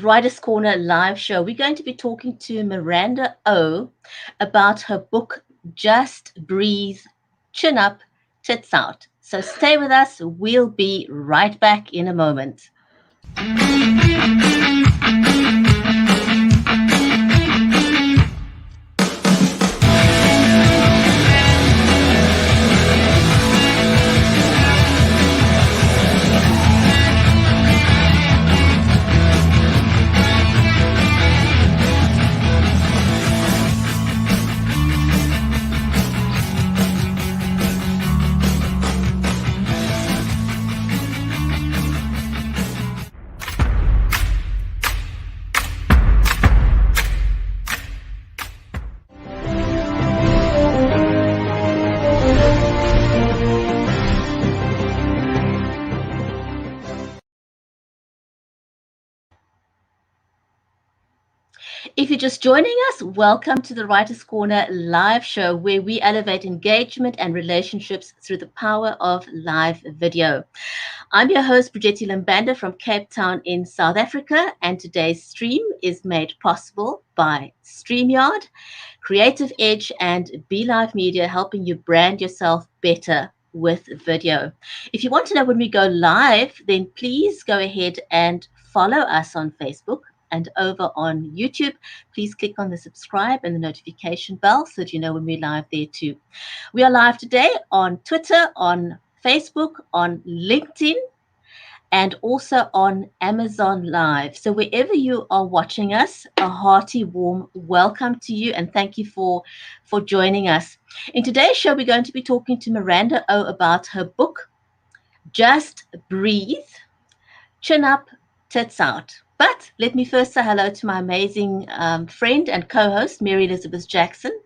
Writer's Corner live show. We're going to be talking to Miranda Oh about her book, Just Breathe, Chin Up, Tits Out. So stay with us. We'll be right back in a moment. If you're just joining us, welcome to the Writer's Corner live show where we elevate engagement and relationships through the power of live video. I'm your host, Bridgetti Lambanda from Cape Town in South Africa, and today's stream is made possible by StreamYard, Creative Edge, and BeLive Media, helping you brand yourself better with video. If you want to know when we go live, then please go ahead and follow us on Facebook. And over on YouTube, please click on the subscribe and the notification bell so that you know when we're live there too. We are live today on Twitter, on Facebook, on LinkedIn, and also on Amazon Live. So wherever you are watching us, a hearty, warm welcome to you, and thank you for joining us. In today's show, we're going to be talking to Miranda Oh about her book, Just Breathe, Chin Up, Tits Out. But let me first say hello to my amazing friend and co-host, Mary Elizabeth Jackson.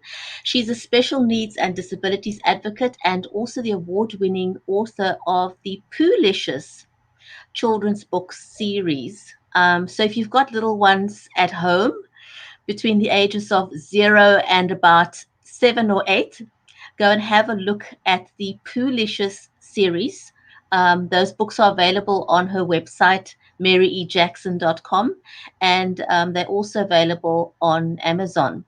She's a special needs and disabilities advocate and also the award-winning author of the Poolicious children's book series. So if you've got little ones at home between the ages of 0 and about 7 or 8, go and have a look at the Poolicious series. Those books are available on her website, maryejackson.com, and they're also available on Amazon.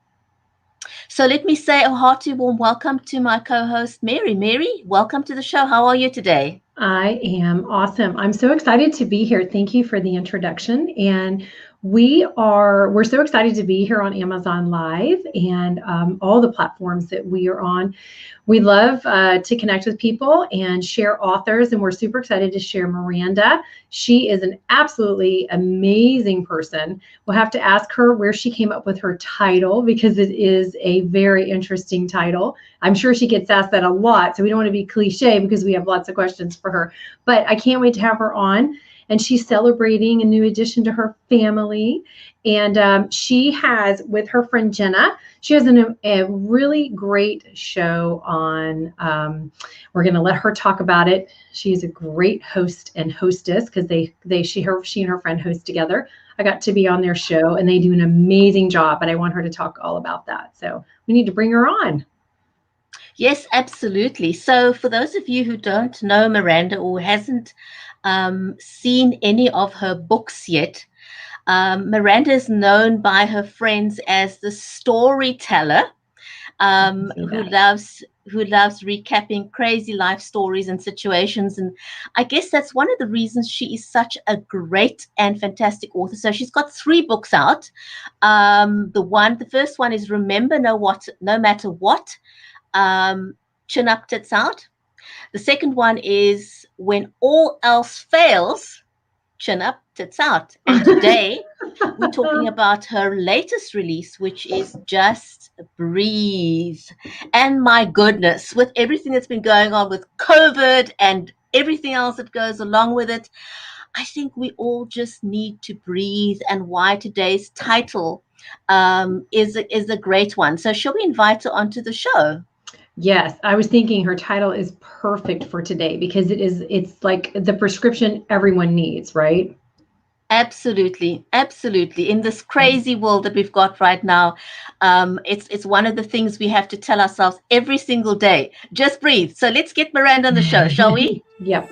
So let me say a hearty warm welcome to my co-host, Mary. Mary, welcome to the show. How are you today? I am awesome. I'm so excited to be here. Thank you for the introduction. And we're so excited to be here on Amazon Live and all the platforms that we are on. We love to connect with people and share authors, and we're super excited to share Miranda. She is an absolutely amazing person. We'll have to ask her where she came up with her title because it is a very interesting title. I'm sure she gets asked that a lot, so we don't want to be cliche because we have lots of questions for her. But I can't wait to have her on. And she's celebrating a new addition to her family. And she has, with her friend Jenna, she has a really great show on. We're going to let her talk about it. She's a great host and hostess because she and her friend host together. I got to be on their show, and they do an amazing job. But I want her to talk all about that. So we need to bring her on. Yes, absolutely. So for those of you who don't know Miranda or hasn't seen any of her books yet, Miranda is known by her friends as the storyteller, who loves recapping crazy life stories and situations. And I guess that's one of the reasons she is such a great and fantastic author. So she's got 3 books out. The first one is Remember No Matter What, Chin Up, Tits Out. The second one is When All Else Fails, Chin Up, Tits Out. And today we're talking about her latest release, which is Just Breathe. And my goodness, with everything that's been going on with COVID and everything else that goes along with it, I think we all just need to breathe, and why today's title is a great one. So shall we invite her onto the show? Yes, I was thinking her title is perfect for today because it's like the prescription everyone needs, right? Absolutely. Absolutely. In this crazy world that we've got right now, it's one of the things we have to tell ourselves every single day. Just breathe. So let's get Miranda on the show, shall we? Yep.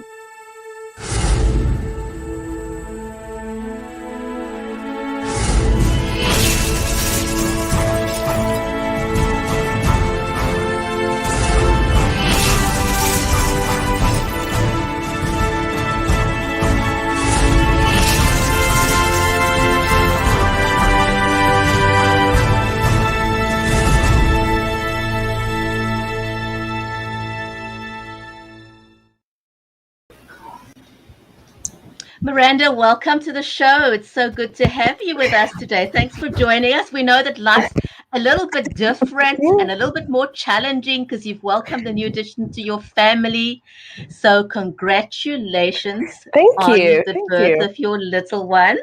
Miranda, welcome to the show. It's so good to have you with us today. Thanks for joining us. We know that life's a little bit different and a little bit more challenging because you've welcomed a new addition to your family. So, congratulations Thank on you. the Thank birth you. of your little one.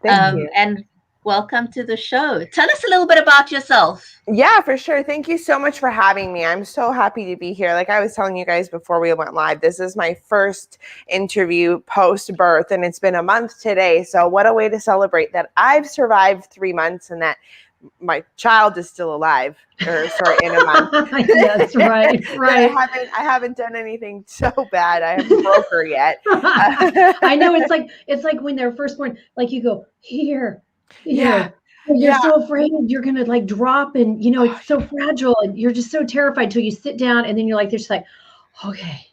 Thank you. And welcome to the show. Tell us a little bit about yourself. Yeah, for sure. Thank you so much for having me. I'm so happy to be here. Like I was telling you guys before we went live, this is my first interview post-birth, and it's been a month today. So what a way to celebrate that I've survived 3 months and that my child is still alive, or sorry, in a month. Yes, right. I haven't done anything so bad. I haven't broke her yet. I know it's like when they're first born, like you go here. Yeah. You're so afraid you're gonna like drop, and it's so fragile, and you're just so terrified till you sit down, and then you're like, okay.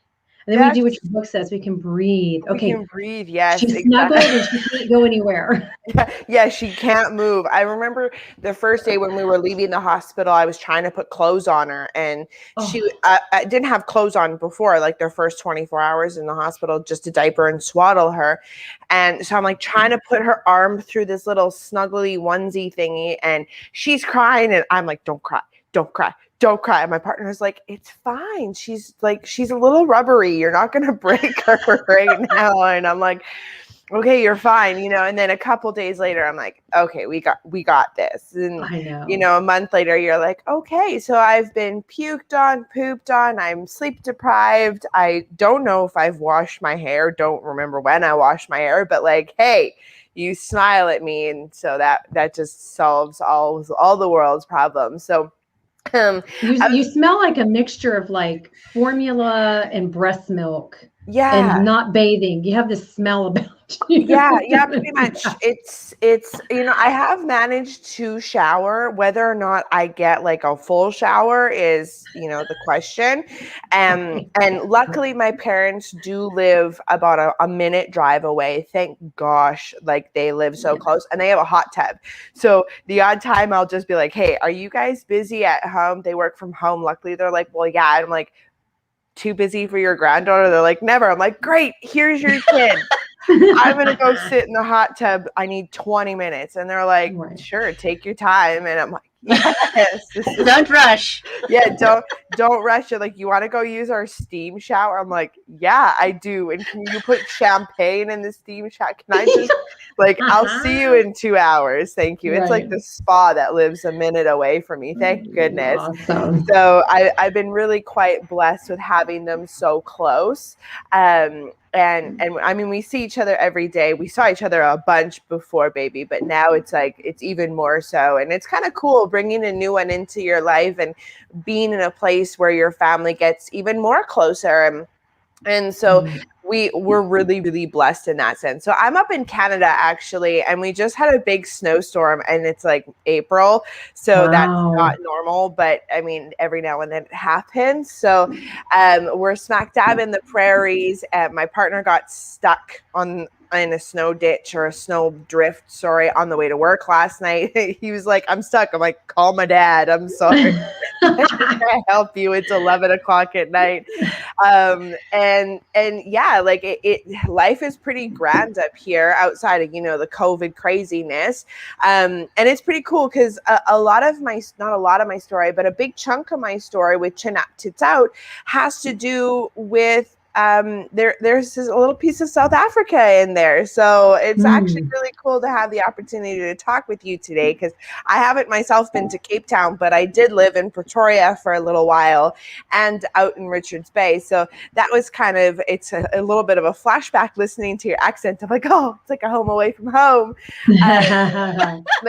And then we do what your book says. We can breathe. Okay. We can breathe. Yes. She's snuggled and she can't go anywhere. Yeah, she can't move. I remember the first day when we were leaving the hospital, I was trying to put clothes on her, and she I didn't have clothes on before, like their first 24 hours in the hospital, just to diaper and swaddle her. And so I'm like trying to put her arm through this little snuggly onesie thingy, and she's crying, and I'm like, don't cry, don't cry. Don't cry. And my partner's like, it's fine. She's a little rubbery. You're not going to break her right now. And I'm like, okay, you're fine. And then a couple days later, I'm like, okay, we got this. And, I know. A month later, you're like, okay, so I've been puked on, pooped on. I'm sleep deprived. I don't know if I've washed my hair. Don't remember when I washed my hair, but like, hey, you smile at me. And so that just solves all the world's problems. So, you smell like a mixture of like formula and breast milk. Yeah. And not bathing. You have this smell about you. Yeah, pretty much. It's I have managed to shower. Whether or not I get like a full shower is, the question. And luckily my parents do live about a minute drive away. Thank gosh, like they live so close, and they have a hot tub. So the odd time I'll just be like, hey, are you guys busy at home? They work from home. Luckily they're like, well, yeah. And I'm like, too busy for your granddaughter? They're like, never. I'm like, great, here's your kid. I'm going to go sit in the hot tub. I need 20 minutes. And they're like, sure, take your time. And I'm like, yes. Don't rush. Yeah, don't rush it. Like, you want to go use our steam shower? I'm like, yeah, I do. And can you put champagne in the steam shower? Can I just, I'll see you in 2 hours. Thank you. It's like the spa that lives a minute away from me. Thank goodness. Awesome. So I've been really quite blessed with having them so close. And I mean, we see each other every day. We saw each other a bunch before baby, but now it's even more so. And it's kind of cool bringing a new one into your life and being in a place where your family gets even more closer. And so we're really, really blessed in that sense. So I'm up in Canada actually, and we just had a big snowstorm, and it's like April. So that's not normal, but I mean, every now and then it happens. So we're smack dab in the prairies. My partner got stuck in a snow ditch or a snow drift, on the way to work last night. He was like, I'm stuck. I'm like, call my dad. I'm sorry. I can't help you. It's 11 o'clock at night. And yeah, like life is pretty grand up here outside of, the COVID craziness. And it's pretty cool because not a lot of my story, but a big chunk of my story with Up Tits Out has to do with there's a little piece of South Africa in there. So it's actually really cool to have the opportunity to talk with you today, because I haven't myself been to Cape Town, but I did live in Pretoria for a little while and out in Richards Bay. So that was it's a little bit of a flashback listening to your accent of like, oh, it's like a home away from home. But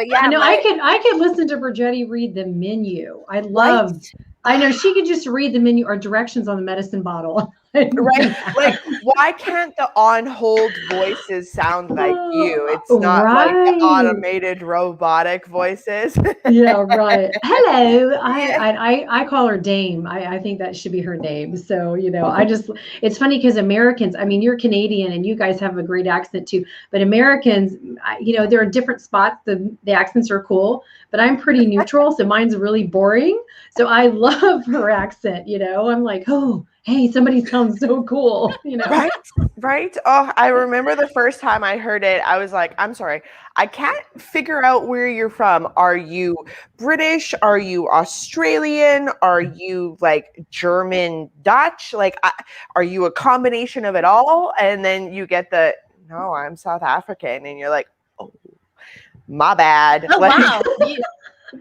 yeah, I could listen to Bridgetti read the menu. I know she could just read the menu or directions on the medicine bottle. Right? Like, why can't the on-hold voices sound like you? It's not like the automated robotic voices. Yeah, right. Hello. I call her Dame. I think that should be her name. So, it's funny because Americans, I mean, you're Canadian and you guys have a great accent too, but Americans, there are different spots. The accents are cool, but I'm pretty neutral. So mine's really boring. So I love her accent. I'm like, oh, hey, somebody sounds so cool, you know? Right, right. Oh, I remember the first time I heard it, I was like, I'm sorry, I can't figure out where you're from. Are you British? Are you Australian? Are you like German, Dutch? Like, are you a combination of it all? And then you get no, I'm South African. And you're like, oh, my bad. Oh, Like, wow.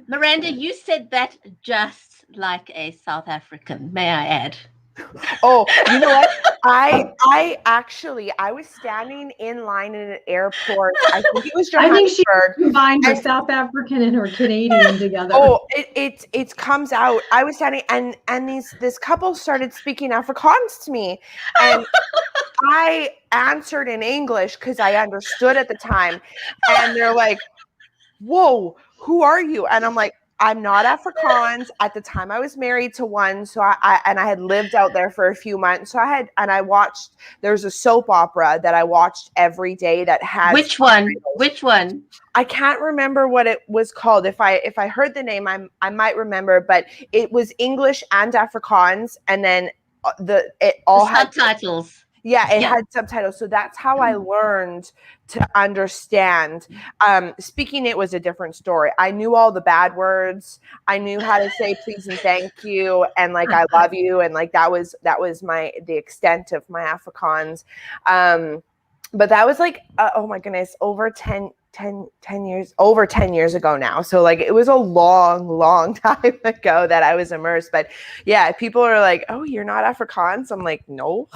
Miranda, you said that just like a South African, may I add. oh, you know what? I was standing in line in an airport. I think it was I think she Johannesburg. combined her And South African and her Canadian together. oh, it comes out. I was standing and this couple started speaking Afrikaans to me. And I answered in English because I understood at the time. And they're like, whoa, who are you? And I'm like, I'm not Afrikaans. At the time I was married to one. So I had lived out there for a few months. So I watched, there's a soap opera that I watched every day that has Which one? Which one? I can't remember what it was called. If I heard the name, I might remember, but it was English and Afrikaans. And then it all had subtitles. Yeah, it had subtitles. So that's how I learned to understand. Speaking it was a different story. I knew all the bad words. I knew how to say please and thank you and like I love you. And like that was the extent of my Afrikaans. But that was like, oh my goodness, over 10 years ago now. So like it was a long time ago that I was immersed. But yeah, people are like, oh, you're not Afrikaans. I'm like, no.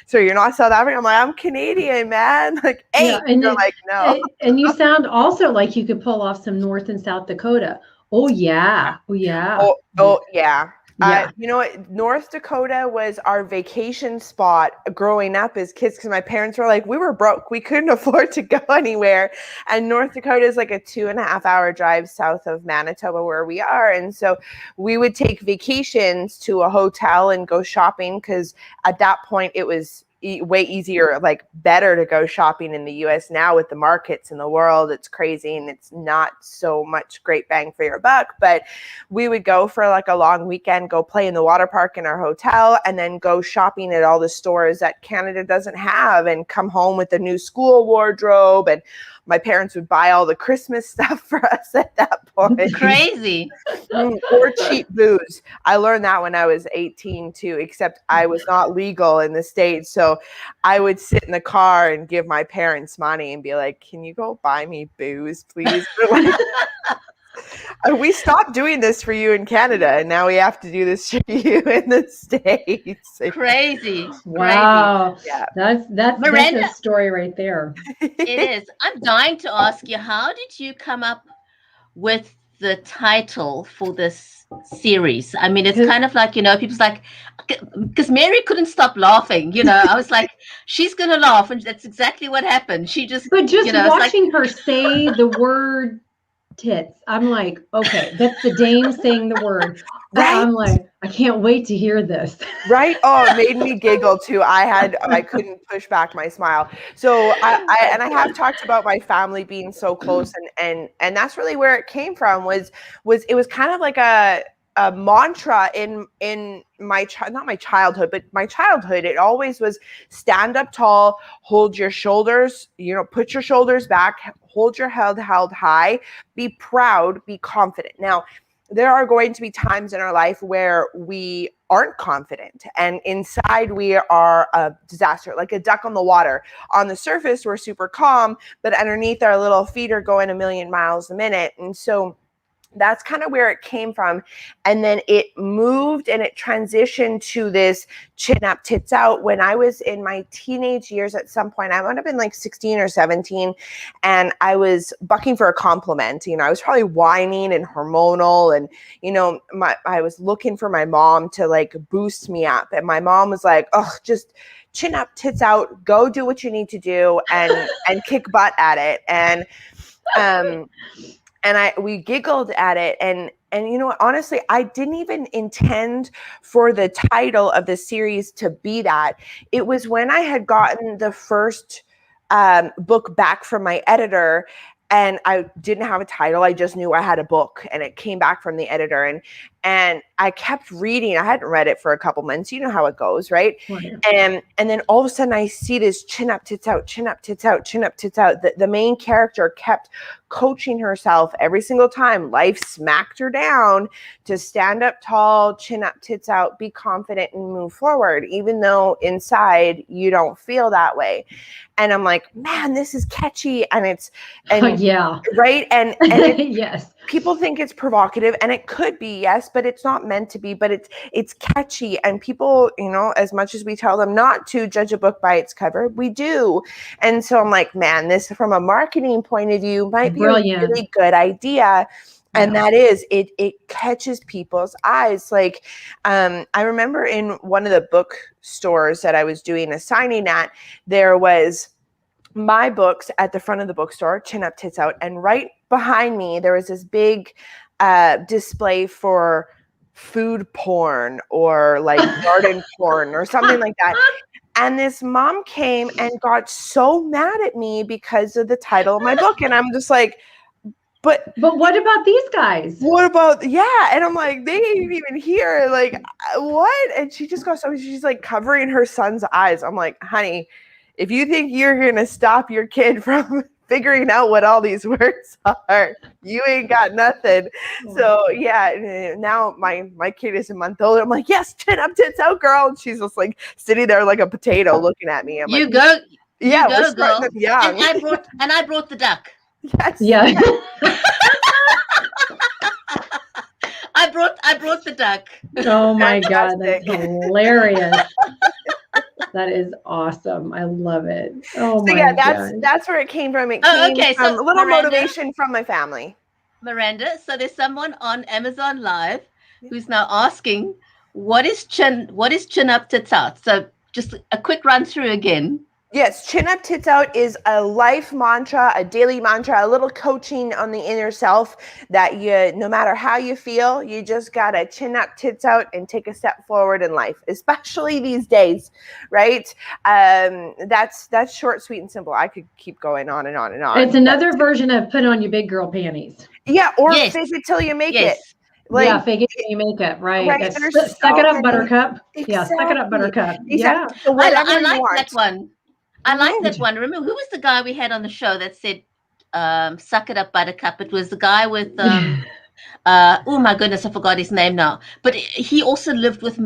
So you're not South African. I'm like, I'm Canadian, man. Like, hey, yeah, and you're like, no. And you sound also like you could pull off some North and South Dakota. Oh yeah. Oh yeah. Oh yeah. Yeah. You know what? North Dakota was our vacation spot growing up as kids because my parents were like, we were broke. We couldn't afford to go anywhere. And North Dakota is like a 2.5-hour drive south of Manitoba where we are. And so we would take vacations to a hotel and go shopping because at that point it was way easier, like better to go shopping in the US now with the markets in the world. It's crazy and it's not so much great bang for your buck, but we would go for like a long weekend, go play in the water park in our hotel and then go shopping at all the stores that Canada doesn't have and come home with a new school wardrobe. And my parents would buy all the Christmas stuff for us at that point. Crazy. Or cheap booze. I learned that when I was 18 too, except I was not legal in the States. So I would sit in the car and give my parents money and be like, can you go buy me booze, please? We stopped doing this for you in Canada, and now we have to do this for you in the States. Crazy. Wow. Crazy. Yeah. That's Miranda, a story right there. It is. I'm dying to ask you, how did you come up with the title for this series? I mean, it's kind of like, you know, people's like, because Mary couldn't stop laughing, you know. I was like, she's going to laugh, and that's exactly what happened. She just, but just, you know, watching like, her say the word tits, I'm like, okay, that's the dame saying the word. Right? I'm like, I can't wait to hear this. Right? Oh, it made me giggle too. I couldn't push back my smile. So I have talked about my family being so close, and that's really where it came from. Was it was kind of like a mantra in my not my childhood, but my childhood. It always was stand up tall, hold your shoulders, you know, put your shoulders back, hold your head held high, be proud, be confident. Now, there are going to be times in our life where we aren't confident and inside we are a disaster, like a duck on the water. On the surface, we're super calm, but underneath our little feet are going a million miles a minute. And so that's kind of where it came from. And then it moved and it transitioned to this chin up, tits out. When I was in my teenage years, at some point, I might have been like 16 or 17, and I was bucking for a compliment. You know, I was probably whining and hormonal, and, you know, I was looking for my mom to like boost me up. And my mom was like, oh, just chin up, tits out, go do what you need to do and kick butt at it. And we giggled at it, and you know, honestly, I didn't even intend for the title of the series to be that. It was when I had gotten the first book back from my editor, and I didn't have a title. I just knew I had a book, and it came back from the editor, And I kept reading. I hadn't read it for a couple months. You know how it goes, right? And then all of a sudden I see this chin up, tits out, chin up, tits out, chin up, tits out. The main character kept coaching herself every single time. Life smacked her down to stand up tall, chin up, tits out, be confident and move forward, even though inside you don't feel that way. And I'm like, man, this is catchy. And it's, and yeah. right. And yes. People think it's provocative, and it could be, yes, but it's not meant to be, but it's catchy. And people, you know, as much as we tell them not to judge a book by its cover, we do. And so I'm like, man, this from a marketing point of view might be a really good idea. And that is, it catches people's eyes. Like, I remember in one of the bookstores that I was doing a signing at, there was my books at the front of the bookstore, Chin Up, Tits Out. And right behind me, there was this big display for food porn or like garden porn or something like that. And this mom came and got so mad at me because of the title of my book. And I'm just like, but what about these guys? What about, yeah. And I'm like, they didn't even hear, like, what? And she just goes, so she's like covering her son's eyes. I'm like, honey, if you think you're going to stop your kid from figuring out what all these words are, you ain't got nothing. So yeah, now my kid is a month old. I'm like, yes, chin up, tits out, girl. And she's just like sitting there like a potato looking at me. I'm you like, go. Yeah, you we're go, girl. them young. And I brought the duck. Yes. Yeah. I brought the duck. Oh my God, that's hilarious. That is awesome. I love it. Oh my God. That's where it came from. It came from a little motivation from my family. Miranda, so there's someone on Amazon Live who's now asking, what is chin up, tits out? So just a quick run through again. Yes, chin up, tits out is a life mantra, a daily mantra, a little coaching on the inner self that you, no matter how you feel, you just gotta chin up, tits out and take a step forward in life, especially these days, right? That's short, sweet, and simple. I could keep going on and on and on. It's another version of put on your big girl panties. Yeah, or fake it till you make it. Like, fake it till you make it, right? Suck it up, buttercup. Exactly. Yeah, suck it up, buttercup. Exactly. Yeah. So I like that one. I like that one. Remember, who was the guy we had on the show that said, suck it up, buttercup? It was the guy with, oh my goodness, I forgot his name now. But he also lives with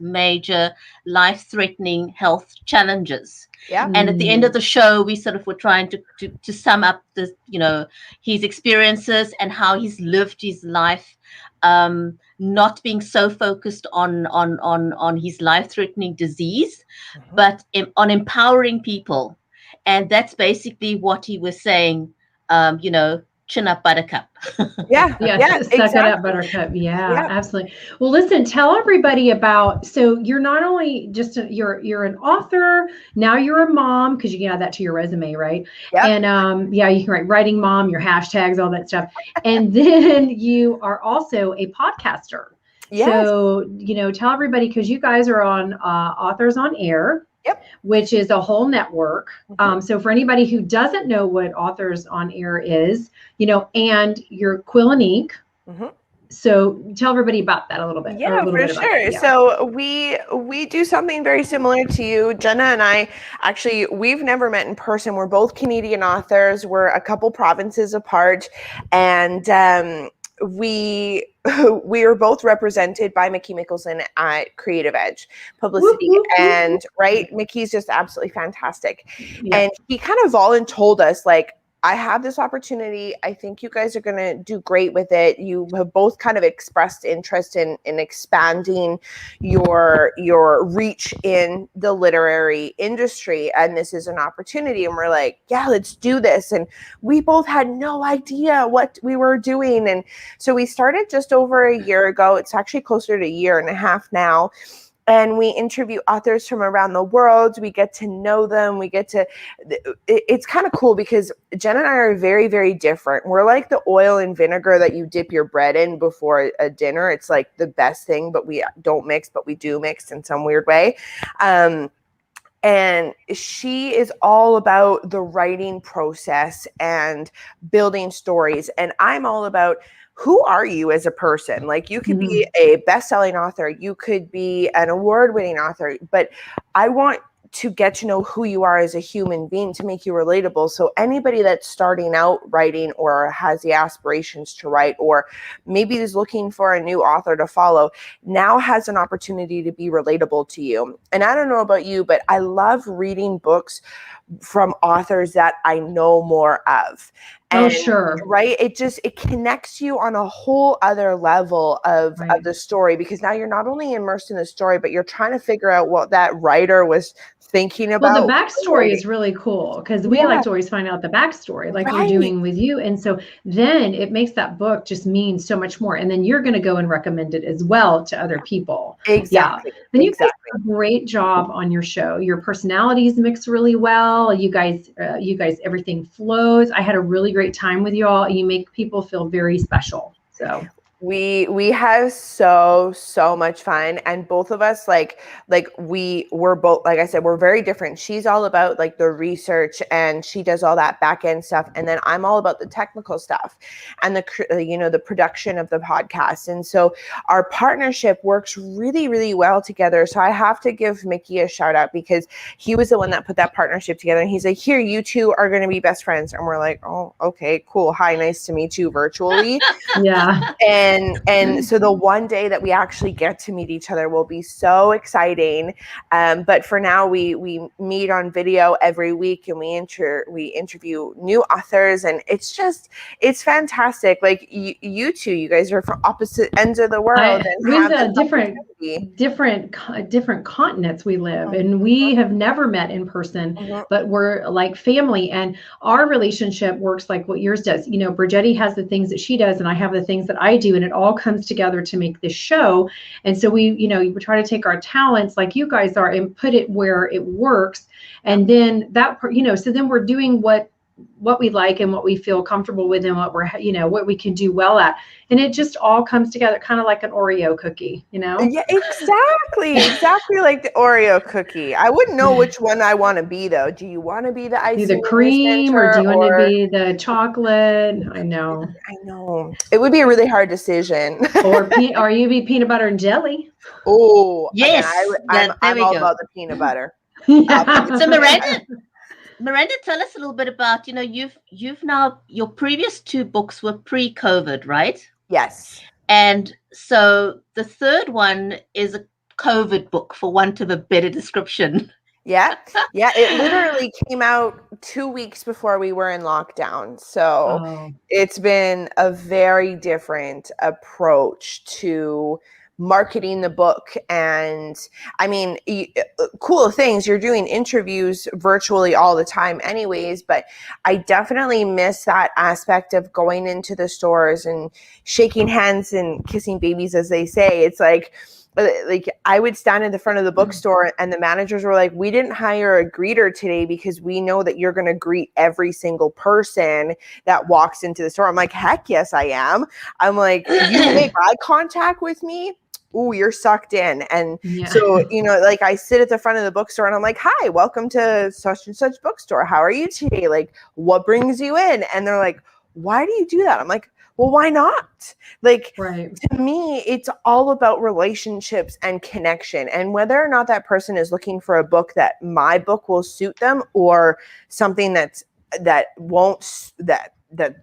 major life-threatening health challenges. Yeah. And at the end of the show, we sort of were trying to sum up the, his experiences and how he's lived his life, not being so focused on his life-threatening disease, but on empowering people. And that's basically what he was saying, chin up, buttercup. Yeah, suck it up, buttercup. Yeah, absolutely. Well, listen, tell everybody about, so you're not only just you're an author, now you're a mom, because you can add that to your resume, right? Yep. And you can write writing mom, your hashtags, all that stuff. And then you are also a podcaster. Yes. So, tell everybody, because you guys are on Authors on Air. Yep. Which is a whole network. So for anybody who doesn't know what Authors on Air is, and you're Quill and Ink. So tell everybody about that a little bit. Yeah, for sure. So we do something very similar to you. Jenna and I, actually, we've never met in person. We're both Canadian authors. We're a couple provinces apart. And we are both represented by Mickey Mickelson at Creative Edge Publicity. And Mickey's just absolutely fantastic. Yeah. And he kind of told us, like, I have this opportunity. I think you guys are going to do great with it. You have both kind of expressed interest in expanding your reach in the literary industry. And this is an opportunity. And we're like, yeah, let's do this. And we both had no idea what we were doing. And so we started just over a year ago. It's actually closer to a year and a half now. And we interview authors from around the world. We get to know them. It's kind of cool because Jen and I are very, very different. We're like the oil and vinegar that you dip your bread in before a dinner. It's like the best thing, but we don't mix, but we do mix in some weird way. And she is all about the writing process and building stories. And I'm all about who are you as a person? Like, you could be a best-selling author, you could be an award-winning author, but I want to get to know who you are as a human being to make you relatable. So anybody that's starting out writing or has the aspirations to write, or maybe is looking for a new author to follow, now has an opportunity to be relatable to you. And I don't know about you, but I love reading books from authors that I know more of. And, sure. Right. It connects you on a whole other level of the story, because now you're not only immersed in the story, but you're trying to figure out what that writer was thinking about. Well, the backstory is really cool, because we like to always find out the backstory, like we're doing with you. And so then it makes that book just mean so much more. And then you're going to go and recommend it as well to other people. Exactly. Yeah. Then you guys do a great job on your show. Your personalities mix really well. You guys, everything flows. I had a really great time with you all. You make people feel very special. So we have so much fun, and both of us we're both, like I said, we're very different. She's all about like the research, and she does all that back end stuff, and then I'm all about the technical stuff and the production of the podcast. And so our partnership works really well together. So I have to give Mickey a shout out, because he was the one that put that partnership together, and he's like, here, you two are going to be best friends. And we're like, oh, okay, cool, hi, nice to meet you virtually. Yeah. And so the one day that we actually get to meet each other will be so exciting. But for now, we meet on video every week, and we interview new authors, and it's fantastic. Like you two, you guys are from opposite ends of the world, and we have different continents we live, and we have never met in person, but we're like family, and our relationship works like what yours does. Bridgetti has the things that she does, and I have the things that I do, and it all comes together to make this show. And so we try to take our talents like you guys are and put it where it works. And then so then we're doing what we like and what we feel comfortable with, and what we can do well at. And it just all comes together kind of like an Oreo cookie, Yeah, exactly like the Oreo cookie. I wouldn't know which one I want to be, though. Do you want to be the icing, the cream, or do you want to be the chocolate? I know it would be a really hard decision. or you be peanut butter and jelly. Oh yes, I'm all about the peanut butter. So Miranda, tell us a little bit about, you've now, your previous two books were pre-COVID, right? Yes. And so the third one is a COVID book, for want of a better description. Yeah. It literally came out 2 weeks before we were in lockdown. So It's been a very different approach to marketing the book. And I mean, cool things, you're doing interviews virtually all the time anyways, but I definitely miss that aspect of going into the stores and shaking hands and kissing babies, as they say. It's like I would stand in the front of the bookstore, and the managers were like, we didn't hire a greeter today because we know that you're going to greet every single person that walks into the store. I'm like, heck yes, I am. I'm like, you make eye contact with me? Ooh, you're sucked in. And so, like, I sit at the front of the bookstore, and I'm like, hi, welcome to such and such bookstore. How are you today? Like, what brings you in? And they're like, why do you do that? I'm like, well, why not? Like, to me, it's all about relationships and connection, and whether or not that person is looking for a book that my book will suit them, or something that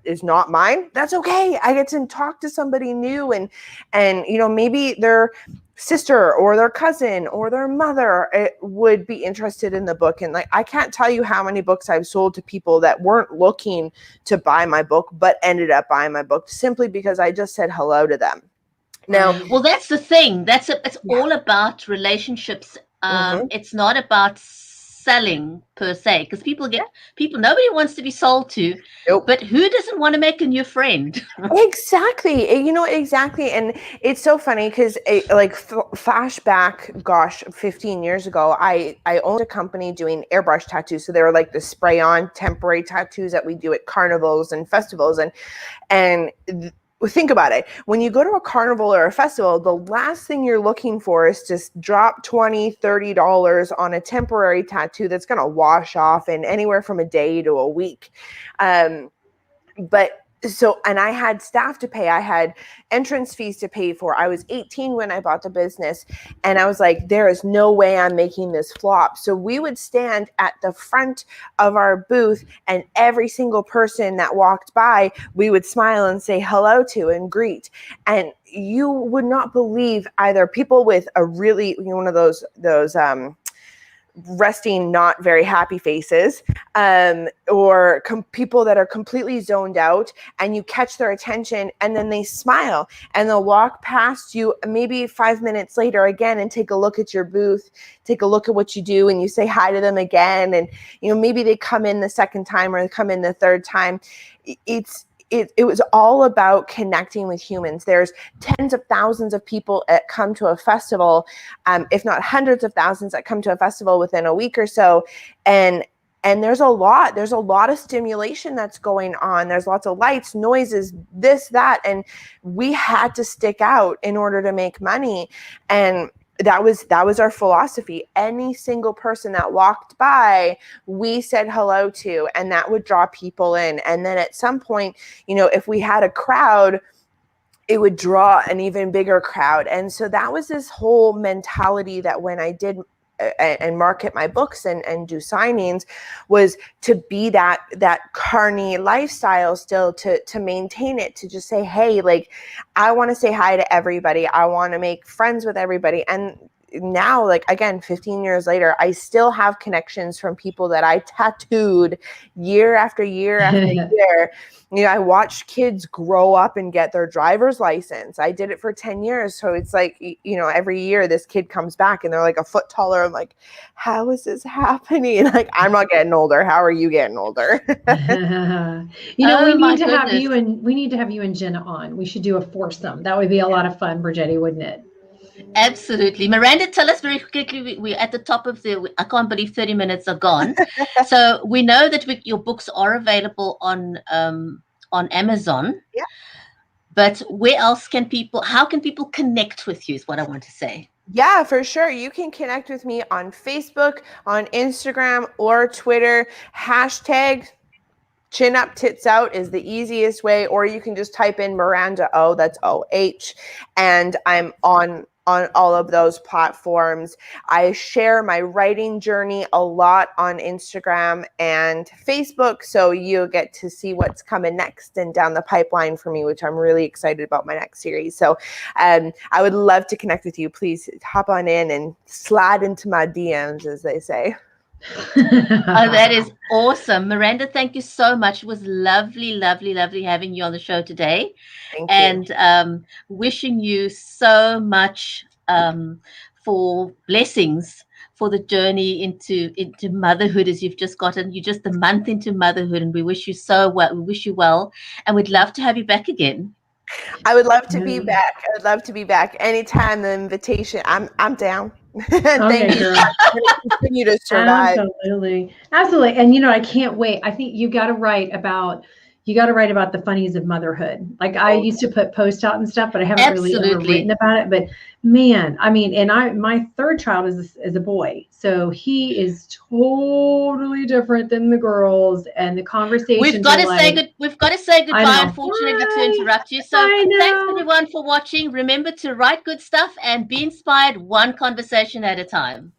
is not mine, that's okay. I get to talk to somebody new, and maybe their sister or their cousin or their mother would be interested in the book. And like, I can't tell you how many books I've sold to people that weren't looking to buy my book, but ended up buying my book simply because I just said hello to them. Now, well, that's the thing. It's all about relationships. It's not about selling per se, because nobody wants to be sold to. Nope. But who doesn't want to make a new friend? Exactly. Exactly. And it's so funny because flashback, 15 years ago, I owned a company doing airbrush tattoos. So they were like the spray on temporary tattoos that we do at carnivals and festivals. And think about it. When you go to a carnival or a festival, the last thing you're looking for is to drop $20, $30 on a temporary tattoo that's going to wash off in anywhere from a day to a week. But So, and I had staff to pay. I had entrance fees to pay for. I was 18 when I bought the business. And I was like, there is no way I'm making this flop. So we would stand at the front of our booth, and every single person that walked by, we would smile and say hello to and greet. And you would not believe either people with a really, one of those resting, not very happy faces, or people that are completely zoned out, and you catch their attention, and then they smile and they'll walk past you maybe 5 minutes later again and take a look at your booth, take a look at what you do, and you say hi to them again. And, maybe they come in the second time or they come in the third time. It was all about connecting with humans. There's tens of thousands of people that come to a festival, if not hundreds of thousands that come to a festival within a week or so. And there's a lot of stimulation that's going on. There's lots of lights, noises, this, that. And we had to stick out in order to make money. And that was our philosophy. Any single person that walked by, we said hello to, and that would draw people in. And then at some point, if we had a crowd, it would draw an even bigger crowd. And so that was this whole mentality that when I did and market my books and do signings, was to be that carny lifestyle still, to maintain it, to just say, hey, like, I want to say hi to everybody. I want to make friends with everybody. And now, like, again, 15 years later, I still have connections from people that I tattooed year after year after year. I watched kids grow up and get their driver's license. I did it for 10 years. So it's like, every year this kid comes back and they're like a foot taller. I'm like, how is this happening? Like, I'm not getting older. How are you getting older? We need to have you and Jenna on. We should do a foursome. That would be a lot of fun, Bridgetti, wouldn't it? Absolutely. Miranda, tell us very quickly, we're at the top of I can't believe 30 minutes are gone. So we know that your books are available on Amazon. Yeah. But where else how can people connect with you is what I want to say. Yeah, for sure. You can connect with me on Facebook, on Instagram, or Twitter. Hashtag Chin Up Tits Out is the easiest way, or you can just type in Miranda Oh, that's OH, and I'm on all of those platforms. I share my writing journey a lot on Instagram and Facebook, so you'll get to see what's coming next and down the pipeline for me, which I'm really excited about my next series. So I would love to connect with you. Please hop on in and slide into my DMs, as they say. Oh, that is awesome. Miranda, thank you so much. It was lovely, lovely, lovely having you on the show today. Thank you. And wishing you so much for blessings for the journey into motherhood, as you're just a month into motherhood, and we wish you so well. We wish you well, and we'd love to have you back again. I would love to be back. I would love to be back anytime. The invitation, I'm down. Thank you. I'm going to continue to survive. Absolutely. And I can't wait. I think you got to write about the funnies of motherhood. Like, I used to put posts out and stuff, but I haven't really ever written about it. But man, I mean, and my third child is a boy, so he is totally different than the girls, and the conversations. We've got to say goodbye. Unfortunately, to interrupt you. So thanks everyone for watching. Remember to write good stuff and be inspired, one conversation at a time.